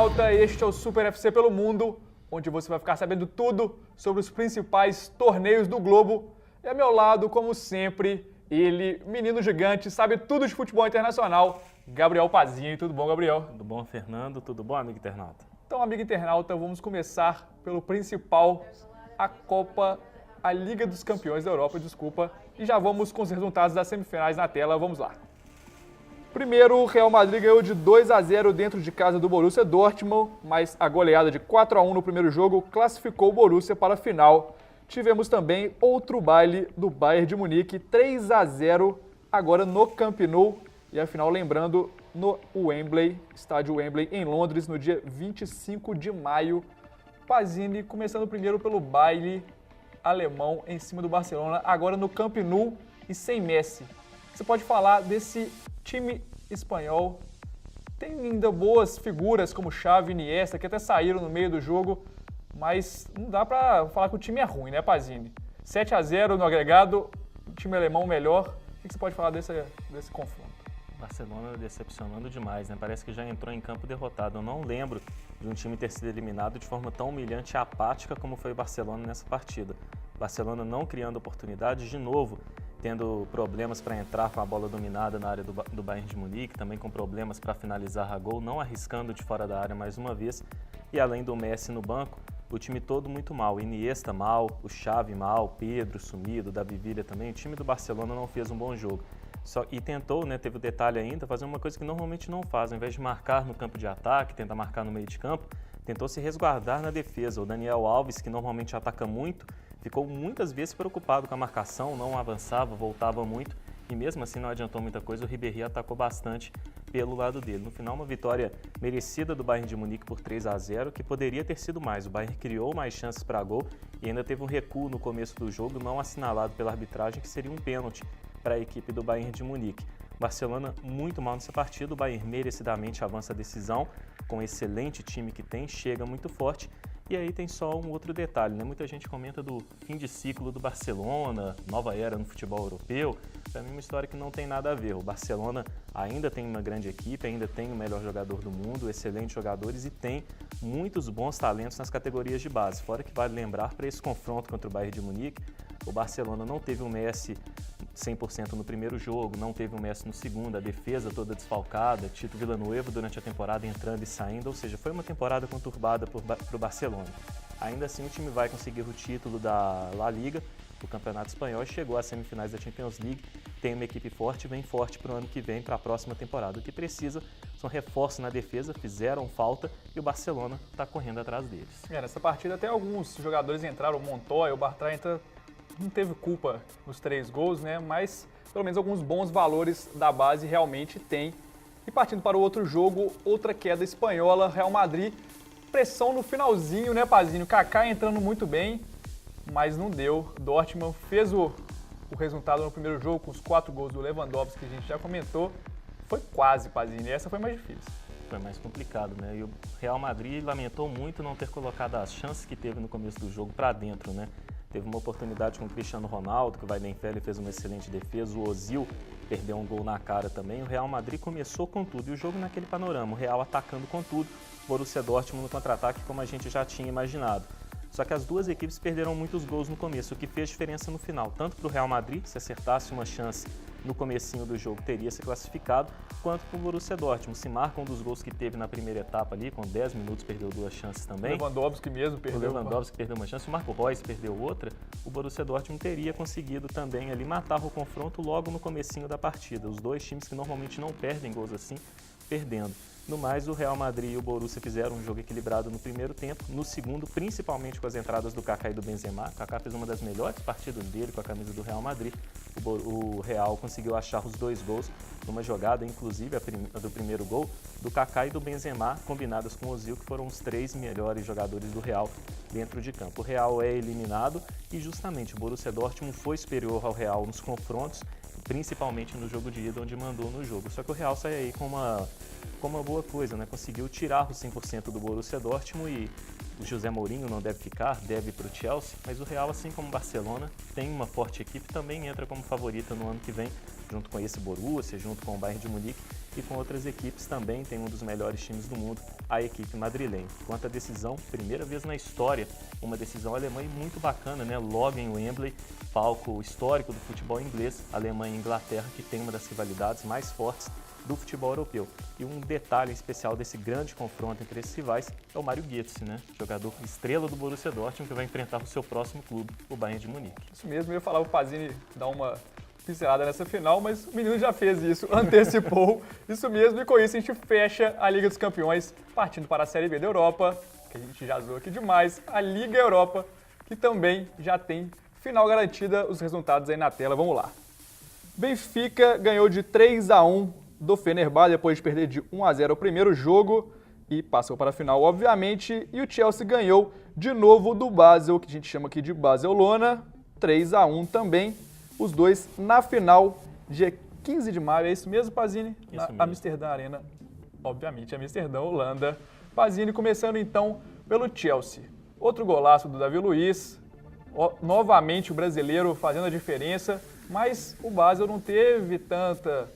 internauta, este é o Super FC pelo Mundo, onde você vai ficar sabendo tudo sobre os principais torneios do globo. E ao meu lado, como sempre, ele, menino gigante, sabe tudo de futebol internacional, Gabriel Pazinho. Tudo bom, Gabriel? Tudo bom, Fernando? Tudo bom, amigo internauta? Então, amigo internauta, vamos começar pelo principal, a Liga dos Campeões da Europa, e já vamos com os resultados das semifinais na tela. Vamos lá. Primeiro, o Real Madrid ganhou de 2-0 dentro de casa do Borussia Dortmund, mas a goleada de 4-1 no primeiro jogo classificou o Borussia para a final. Tivemos também outro baile do Bayern de Munique, 3-0, agora no Camp Nou, e a final, lembrando, no Wembley, estádio Wembley, em Londres, no dia 25 de maio. Pazzini começando primeiro pelo baile alemão em cima do Barcelona, agora no Camp Nou e sem Messi. Você pode falar desse time espanhol? Tem ainda boas figuras como Xavi e Iniesta, que até saíram no meio do jogo, mas não dá pra falar que o time é ruim, né, Pazzini? 7-0 no agregado, o time alemão melhor. O que você pode falar desse confronto? Barcelona decepcionando demais, né? Parece que já entrou em campo derrotado. Eu não lembro de um time ter sido eliminado de forma tão humilhante e apática como foi o Barcelona nessa partida. Barcelona não criando oportunidades, de novo, tendo problemas para entrar com a bola dominada na área do Bayern de Munique, também com problemas para finalizar a gol, não arriscando de fora da área mais uma vez. E além do Messi no banco, o time todo muito mal. Iniesta mal, o Xavi mal, Pedro sumido, Davi Villa também. O time do Barcelona não fez um bom jogo. E tentou, né, teve o detalhe ainda, fazer uma coisa que normalmente não faz. Ao invés de marcar no campo de ataque, tentar marcar no meio de campo, tentou se resguardar na defesa. O Daniel Alves, que normalmente ataca muito, ficou muitas vezes preocupado com a marcação, não avançava, voltava muito, e mesmo assim não adiantou muita coisa. O Ribéry atacou bastante pelo lado dele. No final, uma vitória merecida do Bayern de Munique por 3-0, que poderia ter sido mais. O Bayern criou mais chances para gol e ainda teve um recuo no começo do jogo, não assinalado pela arbitragem, que seria um pênalti para a equipe do Bayern de Munique. Barcelona muito mal nessa partida, o Bayern merecidamente avança a decisão, com o excelente time que tem, chega muito forte. E aí tem só um outro detalhe, né? Muita gente comenta do fim de ciclo do Barcelona, nova era no futebol europeu. Para mim, uma história que não tem nada a ver. O Barcelona ainda tem uma grande equipe, ainda tem o melhor jogador do mundo, excelentes jogadores, e tem muitos bons talentos nas categorias de base. Fora que vale lembrar, para esse confronto contra o Bayern de Munique, o Barcelona não teve o Messi 100% no primeiro jogo, não teve o Messi no segundo, a defesa toda desfalcada, Tito Villanueva durante a temporada entrando e saindo, ou seja, foi uma temporada conturbada para o Barcelona. Ainda assim, o time vai conseguir o título da La Liga, o Campeonato Espanhol, e chegou às semifinais da Champions League, tem uma equipe forte, vem forte para o ano que vem, para a próxima temporada. O que precisa são reforços na defesa, fizeram falta e o Barcelona está correndo atrás deles. Nessa partida até alguns jogadores entraram, o Montoya, o Bartra não teve culpa nos 3 gols, né? Mas pelo menos alguns bons valores da base realmente tem. E partindo para o outro jogo, outra queda espanhola, Real Madrid, pressão no finalzinho, né, Pazinho? Kaká entrando muito bem, mas não deu. Dortmund fez o resultado no primeiro jogo com os 4 gols do Lewandowski, que a gente já comentou. Foi quase, Pazinho, e essa foi mais difícil. Foi mais complicado, né? E o Real Madrid lamentou muito não ter colocado as chances que teve no começo do jogo para dentro, né? Teve uma oportunidade com o Cristiano Ronaldo, que o Weidenfeller fez uma excelente defesa, o Ozil perdeu um gol na cara também. O Real Madrid começou com tudo, e o jogo naquele panorama, o Real atacando com tudo, Borussia Dortmund no contra-ataque, como a gente já tinha imaginado. Só que as duas equipes perderam muitos gols no começo, o que fez diferença no final, tanto para o Real Madrid, se acertasse uma chance no comecinho do jogo, teria se classificado, quanto para o Borussia Dortmund. Se marca um dos gols que teve na primeira etapa ali, com 10 minutos, perdeu 2 chances também. O Lewandowski mesmo perdeu. O Lewandowski perdeu uma chance, o Marco Reus perdeu outra. O Borussia Dortmund teria conseguido também ali matar o confronto logo no comecinho da partida. Os dois times que normalmente não perdem gols assim, perdendo. No mais, o Real Madrid e o Borussia fizeram um jogo equilibrado no primeiro tempo, no segundo, principalmente com as entradas do Kaká e do Benzema. O Kaká fez uma das melhores partidas dele com a camisa do Real Madrid. O Real conseguiu achar os 2 gols numa jogada, inclusive a do primeiro gol, do Kaká e do Benzema, combinadas com o Ozil, que foram os 3 melhores jogadores do Real dentro de campo. O Real é eliminado e justamente o Borussia Dortmund foi superior ao Real nos confrontos, principalmente no jogo de ida, onde mandou no jogo. Só que o Real sai aí com uma boa coisa, né? Conseguiu tirar os 100% do Borussia Dortmund e o José Mourinho não deve ficar, deve ir para o Chelsea, mas o Real, assim como o Barcelona, tem uma forte equipe, também entra como favorita no ano que vem, junto com esse Borussia, junto com o Bayern de Munique, e com outras equipes também tem um dos melhores times do mundo, a equipe madrilenha. Quanto à decisão, primeira vez na história, uma decisão alemã e muito bacana, né? Logo em Wembley, palco histórico do futebol inglês, Alemanha e Inglaterra, que tem uma das rivalidades mais fortes do futebol europeu. E um detalhe especial desse grande confronto entre esses rivais é o Mário Götze, né? Jogador estrela do Borussia Dortmund, que vai enfrentar o seu próximo clube, o Bayern de Munique. Isso mesmo, eu ia falar o Pazini dar uma pincelada nessa final, mas o menino já fez isso, antecipou. Isso mesmo, e com isso a gente fecha a Liga dos Campeões, partindo para a Série B da Europa, que a gente já zoou aqui demais, a Liga Europa, que também já tem final garantida, os resultados aí na tela, vamos lá. Benfica ganhou de 3-1 do Fenerbahçe, depois de perder de 1-0 o primeiro jogo e passou para a final, obviamente. E o Chelsea ganhou de novo do Basel, que a gente chama aqui de Barcelona, 3-1 também. Os dois na final, dia 15 de maio, é isso mesmo, Pazini? Isso mesmo. Amsterdã Arena, obviamente, Amsterdã, Holanda. Pazini começando então pelo Chelsea. Outro golaço do Davi Luiz, novamente o brasileiro fazendo a diferença, mas o Basel não teve tanta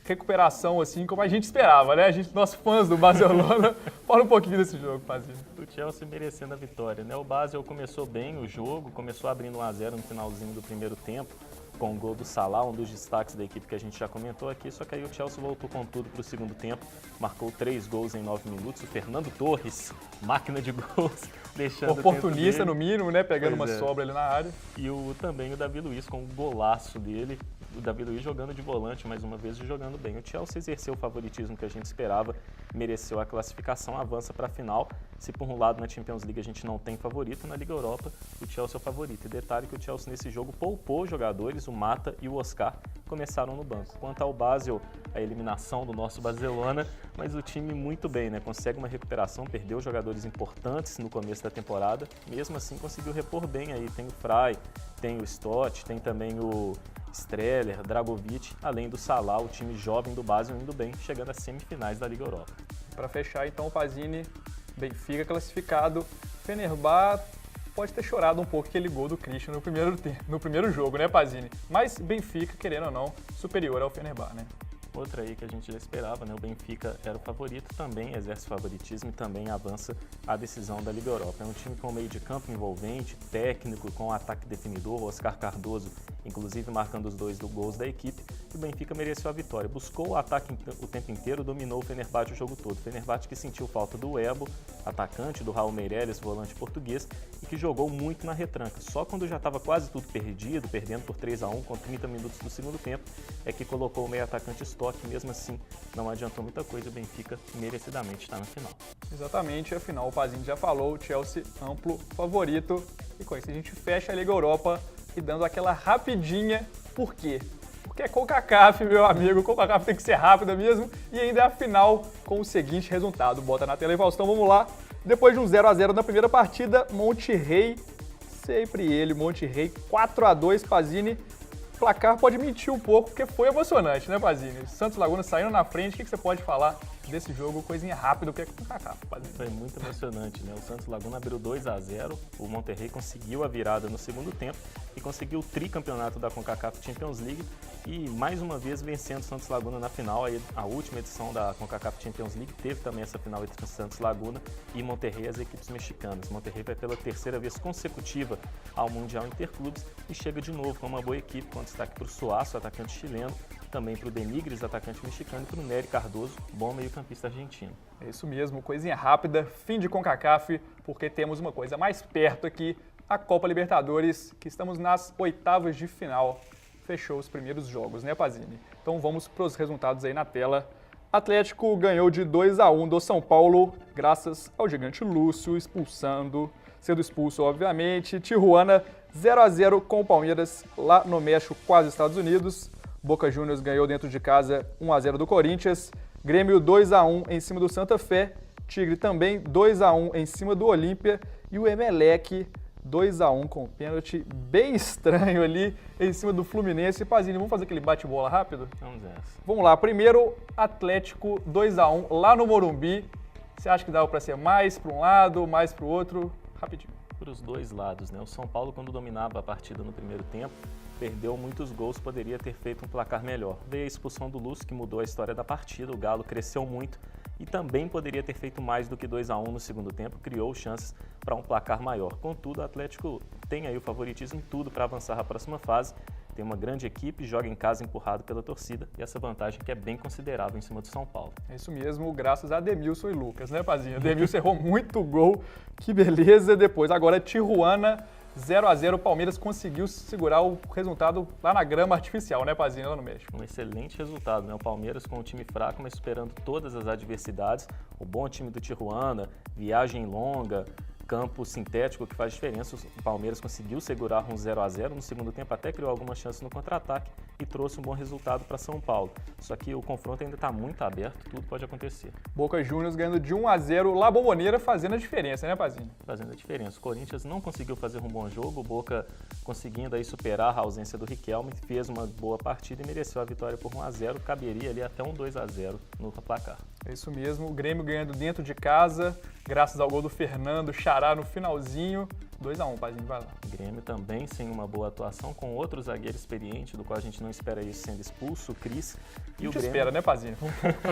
recuperação assim como a gente esperava, né? Nós fãs do Barcelona, fala um pouquinho desse jogo, Pazini. O Chelsea merecendo a vitória, né? O Basel começou bem o jogo, começou abrindo 1-0 no finalzinho do primeiro tempo, com o gol do Salah, um dos destaques da equipe que a gente já comentou aqui, só que aí o Chelsea voltou com tudo para o segundo tempo, marcou 3 gols em 9 minutos, o Fernando Torres, máquina de gols, deixando oportunista o tempo no mínimo, né, pegando Pois uma é. sobra ali na área. E também o Davi Luiz com o golaço dele, o Davi Luiz jogando de volante mais uma vez e jogando bem. O Chelsea exerceu o favoritismo que a gente esperava, mereceu a classificação, avança para a final. Se por um lado na Champions League a gente não tem favorito, na Liga Europa o Chelsea é o favorito. E detalhe que o Chelsea nesse jogo poupou jogadores, o Mata e o Oscar começaram no banco. Quanto ao Basel, a eliminação do nosso Barcelona, mas o time muito bem, né? Consegue uma recuperação, perdeu jogadores importantes no começo da temporada, mesmo assim conseguiu repor bem aí. Tem o Fry, tem o Stott, tem também o Streller, Dragovic, além do Salah, o time jovem do Basel indo bem, chegando às semifinais da Liga Europa. Para fechar, então, o Pazini, Benfica classificado. Fenerbahçe pode ter chorado um pouco aquele gol do Christian no primeiro jogo, né, Pazini? Mas Benfica, querendo ou não, superior ao Fenerbahçe, né? Outra aí que a gente já esperava, né? O Benfica era o favorito, também exerce favoritismo e também avança a decisão da Liga Europa. É um time com meio de campo envolvente, técnico, com ataque definidor, Oscar Cardoso, inclusive marcando os 2 gols da equipe, e o Benfica mereceu a vitória. Buscou o ataque o tempo inteiro, dominou o Fenerbahçe o jogo todo. O Fenerbahçe que sentiu falta do Ebo, atacante, do Raul Meireles, volante português, e que jogou muito na retranca. Só quando já estava quase tudo perdido, perdendo por 3-1 com 30 minutos do segundo tempo, é que colocou o meio atacante Stock, mesmo assim não adiantou muita coisa, o Benfica merecidamente está na final. Exatamente, afinal o Pazini já falou, o Chelsea amplo favorito, e com isso a gente fecha a Liga Europa e dando aquela rapidinha, por quê? Porque é CONCACAF, meu amigo, CONCACAF tem que ser rápida mesmo, e ainda é a final com o seguinte resultado, bota na tela aí, Faustão, vamos lá. Depois de um 0-0 na primeira partida, Monterrey, sempre ele, Monterrey, 4-2, Pazini. O placar pode mentir um pouco, porque foi emocionante, né, Pazini? Santos Laguna saindo na frente, o que você pode falar desse jogo? Coisinha rápida, o que é CONCACAF, Pazini? Foi muito emocionante, né? O Santos Laguna abriu 2-0, o Monterrey conseguiu a virada no segundo tempo e conseguiu o tricampeonato da CONCACAF Champions League e mais uma vez vencendo o Santos Laguna na final. A última edição da CONCACAF Champions League teve também essa final entre Santos Laguna e Monterrey, as equipes mexicanas. Monterrey vai pela terceira vez consecutiva ao Mundial Interclubes e chega de novo com uma boa equipe, com destaque para o Suazo, atacante chileno, também para o Denigres, atacante mexicano, e para o Nery Cardoso, bom meio-campista argentino. É isso mesmo, coisinha rápida, fim de CONCACAF, porque temos uma coisa mais perto aqui, a Copa Libertadores, que estamos nas oitavas de final. Fechou os primeiros jogos, né, Pazini? Então vamos para os resultados aí na tela. Atlético ganhou de 2-1 do São Paulo, graças ao gigante Lúcio, sendo expulso, obviamente. Tijuana 0-0 com o Palmeiras lá no México, quase Estados Unidos. Boca Juniors ganhou dentro de casa 1-0 do Corinthians. Grêmio 2-1 em cima do Santa Fé. Tigre também 2-1 em cima do Olímpia. E o Emelec 2-1 com pênalti bem estranho ali em cima do Fluminense. Pazini, vamos fazer aquele bate-bola rápido? Vamos nessa. Vamos lá, primeiro Atlético 2-1 lá no Morumbi. Você acha que dava para ser mais para um lado, mais para o outro? Rapidinho. para os dois lados, né? O São Paulo, quando dominava a partida no primeiro tempo, perdeu muitos gols, poderia ter feito um placar melhor. Veio a expulsão do Lúcio, que mudou a história da partida, o Galo cresceu muito e também poderia ter feito mais do que 2-1 no segundo tempo, criou chances para um placar maior. Contudo, o Atlético tem aí o favoritismo em tudo para avançar à próxima fase. Tem uma grande equipe, joga em casa empurrado pela torcida e essa vantagem que é bem considerável em cima do São Paulo. É isso mesmo, graças a Ademilson e Lucas, né, Pazinho? Ademilson errou muito gol, que beleza. Depois, agora Tijuana, 0-0, o Palmeiras conseguiu segurar o resultado lá na grama artificial, né, Pazinho, lá no México. Um excelente resultado, né? O Palmeiras com um time fraco, mas superando todas as adversidades. O bom time do Tijuana, viagem longa, campo sintético que faz diferença. O Palmeiras conseguiu segurar um 0-0 no segundo tempo, até criou algumas chances no contra-ataque e trouxe um bom resultado para São Paulo. Só que o confronto ainda está muito aberto, tudo pode acontecer. Boca Juniors ganhando de 1-0, La Bombonera fazendo a diferença, né, Pazinho? Fazendo a diferença. O Corinthians não conseguiu fazer um bom jogo, o Boca conseguindo aí superar a ausência do Riquelme, fez uma boa partida e mereceu a vitória por 1-0, caberia ali até um 2-0 no placar. É isso mesmo, o Grêmio ganhando dentro de casa, graças ao gol do Fernando Xará no finalzinho. 2-1, Pazinho, vai lá. O Grêmio também sem uma boa atuação, com outro zagueiro experiente, do qual a gente não espera isso sendo expulso, o Cris. E a gente espera, né, Pazinho?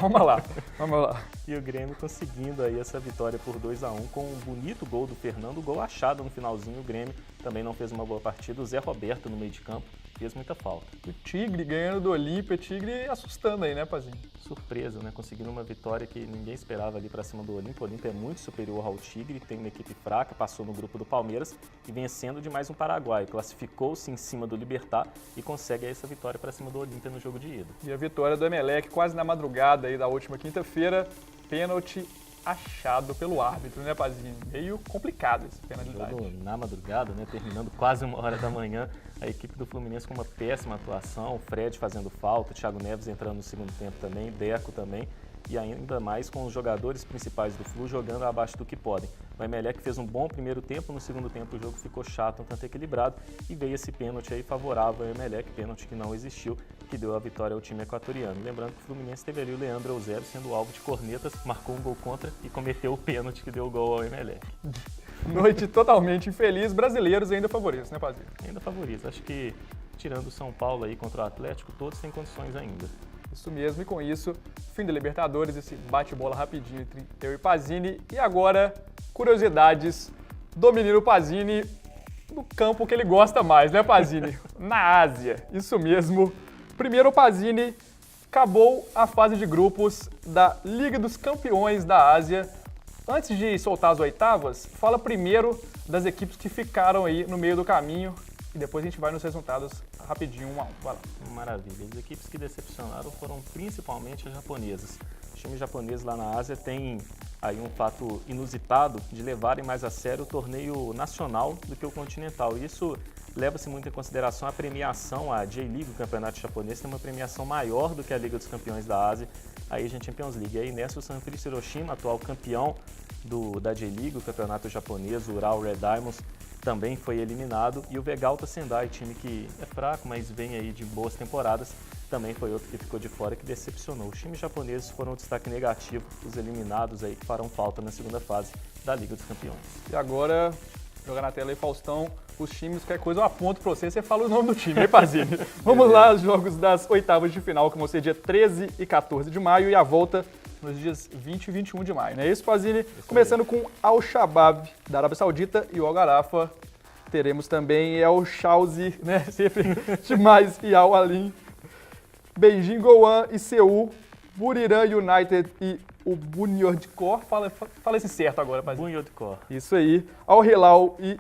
Vamos lá, vamos lá. E o Grêmio conseguindo aí essa vitória por 2-1 com um bonito gol do Fernando, gol achado no finalzinho. O Grêmio também não fez uma boa partida, o Zé Roberto no meio de campo fez muita falta. O Tigre ganhando do Olímpia, Tigre assustando aí, né, Pazinho? Surpresa, né? Conseguindo uma vitória que ninguém esperava ali para cima do Olímpia. O Olímpia é muito superior ao Tigre, tem uma equipe fraca, passou no grupo do Palmeiras e vencendo de mais um Paraguai. Classificou-se em cima do Libertad e consegue essa vitória para cima do Olímpia no jogo de ida. E a vitória do Emelec quase na madrugada aí da última quinta-feira, pênalti achado pelo árbitro, né, Pazinho? Meio complicado esse penalidade. Jogo na madrugada, né, terminando quase 1h da manhã, a equipe do Fluminense com uma péssima atuação, o Fred fazendo falta, o Thiago Neves entrando no segundo tempo também, Deco também, e ainda mais com os jogadores principais do Flu jogando abaixo do que podem. O Emelec fez um bom primeiro tempo, no segundo tempo o jogo ficou chato, um tanto equilibrado, e veio esse pênalti aí favorável ao Emelec, pênalti que não existiu, que deu a vitória ao time equatoriano. Lembrando que o Fluminense teve ali o Leandro Eusébio sendo alvo de cornetas, marcou um gol contra e cometeu o pênalti que deu o gol ao Emelec. Noite totalmente infeliz, brasileiros ainda favoritos, né, Pazinho? Ainda favoritos, acho que tirando o São Paulo aí contra o Atlético, todos têm condições ainda. Isso mesmo, e com isso, fim da Libertadores, esse bate-bola rapidinho entre eu e Pazini. E agora, curiosidades do menino Pazini no campo que ele gosta mais, né, Pazini? Na Ásia, isso mesmo. Primeiro, o Pazini acabou a fase de grupos da Liga dos Campeões da Ásia. Antes de soltar as oitavas, fala primeiro das equipes que ficaram aí no meio do caminho e depois a gente vai nos resultados rapidinho, 1 a 1. Vai lá. Maravilha. As equipes que decepcionaram foram principalmente as japonesas. Os times japoneses lá na Ásia têm aí um fato inusitado de levarem mais a sério o torneio nacional do que o continental. Isso leva-se muito em consideração a premiação, a J-League, o campeonato japonês, tem uma premiação maior do que a Liga dos Campeões da Ásia, a Asian Champions League. E aí nessa o Sanfrecce Hiroshima, atual campeão da J-League, o campeonato japonês, o Ural Red Diamonds, também foi eliminado. E o Vegalta Sendai, time que é fraco, mas vem aí de boas temporadas, também foi outro que ficou de fora, que decepcionou. Os times japoneses foram um destaque negativo, os eliminados aí que farão falta na segunda fase da Liga dos Campeões. E agora, jogar na tela aí, Faustão, os times, qualquer coisa eu aponto pra você, você fala o nome do time, hein, Pazini? Vamos lá, os jogos das oitavas de final, que vão ser dia 13 e 14 de maio, e a volta nos dias 20 e 21 de maio, não é isso, Pazini? Começando com Al-Shabaab, da Arábia Saudita, e o Al-Gharafa. Teremos também El Chauzi, né, sempre demais, e Al-Alim. Beijing Goan e Seul, Buriram United e o Bunyodkor. Fala esse certo agora, Pazini. Bunyodkor. Isso aí. Al-Hilal e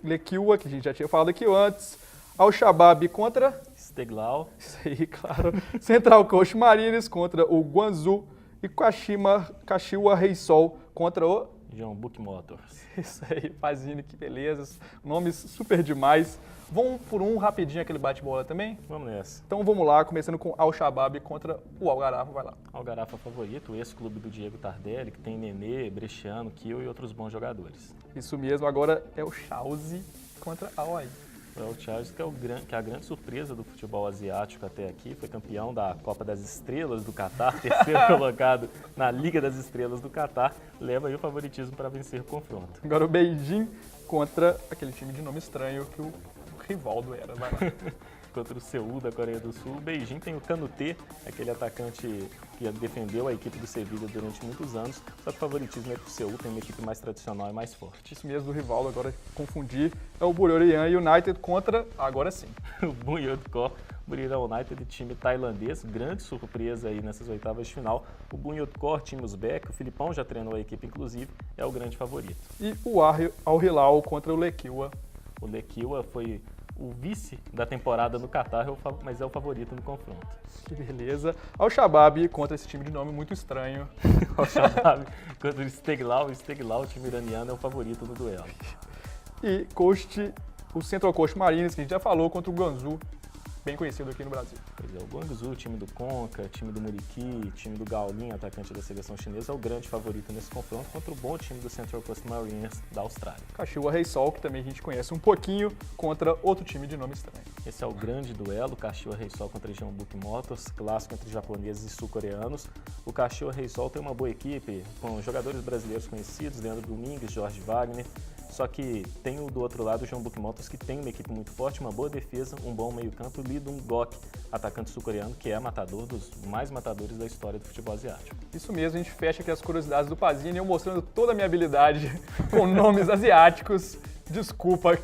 Lequiwa, que a gente já tinha falado aqui antes. Al-Shabaab contra... Steglau. Isso aí, claro. Central Coast Mariners contra o Guangzhou e Kashiwa Reysol contra o... Jeonbuk Motors. Isso aí, Pazini, que beleza. Nomes super demais. Vamos por um rapidinho aquele bate-bola também? Vamos nessa. Então vamos lá, começando com Al-Shabaab contra o Al-Gharafa, vai lá. Al-Gharafa favorito, esse clube do Diego Tardelli, que tem Nenê, Bresciano, Kiel e outros bons jogadores. Isso mesmo, agora é o Chauzi contra Al-Ain. É o Charles, que é a grande surpresa do futebol asiático até aqui, foi campeão da Copa das Estrelas do Catar, terceiro colocado na Liga das Estrelas do Catar, leva aí o favoritismo para vencer o confronto. Agora o Beijing contra aquele time de nome estranho que o Rivaldo era. Vai lá. Contra o Seul da Coreia do Sul. O Beijing tem o Kanutê, aquele atacante que defendeu a equipe do Sevilla durante muitos anos, só que o favoritismo é que o Seul tem uma equipe mais tradicional e mais forte. Isso mesmo do Rivaldo, agora confundir, é o Buriram United contra, agora sim, o Bunyodkor. Buriram United, time tailandês, grande surpresa aí nessas oitavas de final. O Bunyodkor, time uzbek, o Filipão já treinou a equipe, inclusive, é o grande favorito. E o Al Hilal contra o Lequeua. O Lequeua foi o vice da temporada no Catar, mas é o favorito no confronto. Que beleza. Al Shabab contra esse time de nome muito estranho. Al Shabab contra o Istiklal. O Istiklal, o time iraniano, é o favorito no duelo. E o Central Coast Mariners, que a gente já falou, contra o Guangzhou, bem conhecido aqui no Brasil. Pois é, o Guangzhou, time do Conca, time do Muriqui, time do Gaolin, atacante da seleção chinesa, é o grande favorito nesse confronto contra o bom time do Central Coast Mariners da Austrália. Kashiwa Reysol, que também a gente conhece um pouquinho, contra outro time de nome estranho. Esse é o grande duelo, Kashiwa Reysol contra Jeonbuk Motors, clássico entre japoneses e sul-coreanos. O Kashiwa Reysol tem uma boa equipe, com jogadores brasileiros conhecidos, Leandro Domingues, Jorge Wagner, só que tem do outro lado o Jeonbuk Motors, que tem uma equipe muito forte, uma boa defesa, um bom meio-campo, e Lee Dong-gok, atacante sul-coreano, que é matador dos mais matadores da história do futebol asiático. Isso mesmo, a gente fecha aqui as curiosidades do Pazini, eu mostrando toda a minha habilidade com nomes asiáticos. Desculpa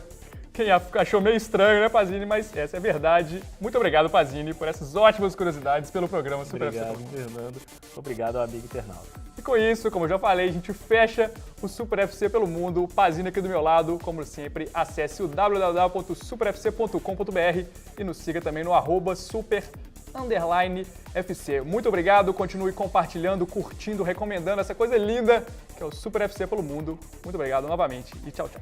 quem achou meio estranho, né, Pazini? Mas essa é a verdade. Muito obrigado, Pazini, por essas ótimas curiosidades pelo programa Super FC. Obrigado, Fernando. Obrigado ao amigo internauta. E com isso, como eu já falei, a gente fecha o Super FC pelo mundo. O Pazini aqui do meu lado, como sempre, acesse o www.superfc.com.br e nos siga também no @super_FC. Muito obrigado, continue compartilhando, curtindo, recomendando essa coisa linda que é o Super FC pelo mundo. Muito obrigado novamente e tchau, tchau.